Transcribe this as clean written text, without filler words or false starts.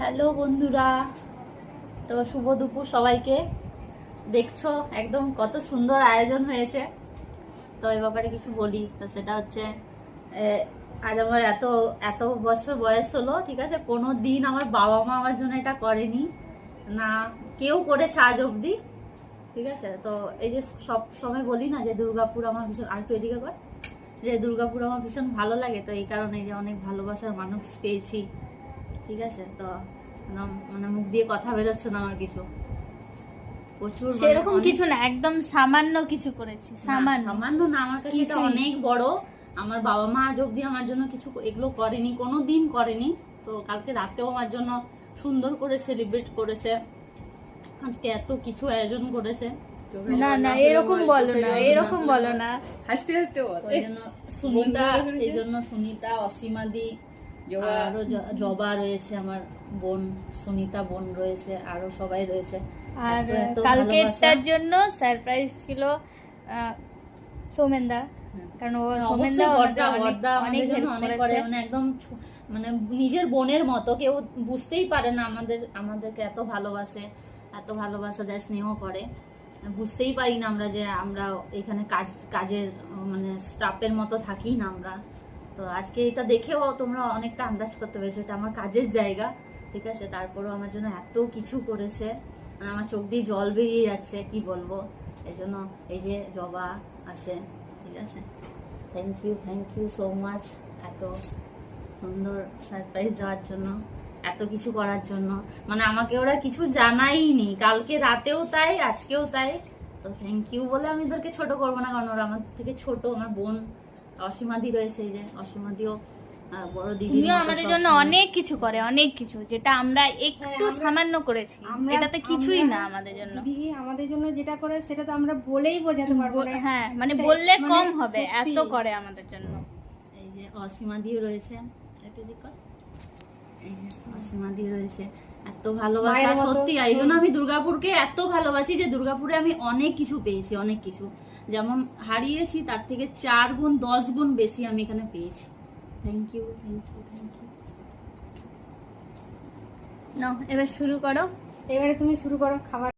Hello বন্ধুরা, তো শুভ দুপুর সবাইকে। দেখছো একদম কত সুন্দর আয়োজন হয়েছে। তো এই ব্যাপারে কিছু বলি, তো সেটা হচ্ছে আজ আমার এত এত বছর বয়স হলো, ঠিক আছে, কোনো দিন আমার বাবা মা আমার জন্য এটা করেনি, না কেউ করেছে আজ অবধি, ঠিক আছে। তো এই যে সব সময় বলি না যে দুর্গাপুর আমার ভীষণ, আর একটু এদিকে কর, যে দুর্গাপুর আমার ভীষণ ভালো লাগে, তো এই কারণে যে অনেক ভালোবাসার মানুষ পেয়েছি, ঠিক আছে। তো মানে মুখ দিয়ে কথা বেরোচ্ছে না আমার কিছু, প্রচুর সেরকম কিছু না, একদম সামান্য কিছু করেছি। সামান্য না, আমার কাছে এটা অনেক বড়। আমার বাবা মা আজ অব্দি আমার জন্য কিছু এগুলো করেনি, কোনো দিন করেনি। তো কালকে রাতেও আমার জন্য সুন্দর করে সেলিব্রেট করেছে, আজকে এত কিছু আয়োজন করেছে। না না, এরকম বলো না, এরকম বলো না, হাসতে হাসতে বল। ওই জন্য সুনিতা, এই জন্য সুনিতা, অসীমাদি, আরো জবা রয়েছে, আমার বোন সুনিতা বোন রয়েছে, আরো সবাই রয়েছে। আর কালকেরটার জন্য সারপ্রাইজ ছিল সৌমেনদা, কারণ ও সৌমেনদা অনেক হেল্প করেছে, মানে একদম মানে নিজের বোনের মতো, কেউ বুঝতেই পারে না আমাদেরকে এত ভালোবাসা দেয়, স্নেহ করে, বুঝতেই পারি না আমরা যে আমরা এখানে কাজের মানে স্টাফের মতো থাকি না আমরা। তো আজকে এটা দেখেও তোমরা অনেকটা আন্দাজ করতে পেরেছো এটা আমার কাজের জায়গা, ঠিক আছে। তারপরেও আমার জন্য এত কিছু করেছে, মানে আমার চোখ দিয়ে জল বেরিয়ে যাচ্ছে, কি বলবো। এই জন্য এই যে জবা আছে, ঠিক আছে, থ্যাংক ইউ সো মাচ, এত সুন্দর সারপ্রাইজ দেওয়ার জন্য, এত কিছু করার জন্য। মানে আমাকে ওরা কিছু জানাইনি, কালকে রাতেও তাই, আজকেও তাই। তো থ্যাংক ইউ বলে আমি ওদেরকে ছোট করবো না, কারণ ওরা আমার থেকে ছোট। আমার বোন অসীমাদি রয়েছে, এই যে অসীমাদিও বড় দিদি, আমাদের জন্য অনেক কিছু করে, অনেক কিছু, যেটা আমরা একটু সামান্য করেছি, এটাতে কিছুই না আমাদের জন্য। দিদি আমাদের জন্য যেটা করে সেটা তো আমরা বলেই বোঝাতে পারবো না। হ্যাঁ, মানে বললে কম হবে, এত করে আমাদের জন্য। এই যে অসীমাদিও রয়েছে, একটু দিক কর। এই যে অসীমাদি রয়েছে, এত ভালোবাসা সত্যি। এই জন্য আমি দুর্গাপুরকে এত ভালোবাসি, যে দুর্গাপুরে আমি অনেক কিছু পেয়েছি, অনেক কিছু, যেমন হারিয়েছি তার থেকে 4 গুণ 10 গুণ বেশি আমি এখানে পেয়েছি। Thank you. নাও এবার শুরু করো। এবারে তুমি শুরু করো খাবার।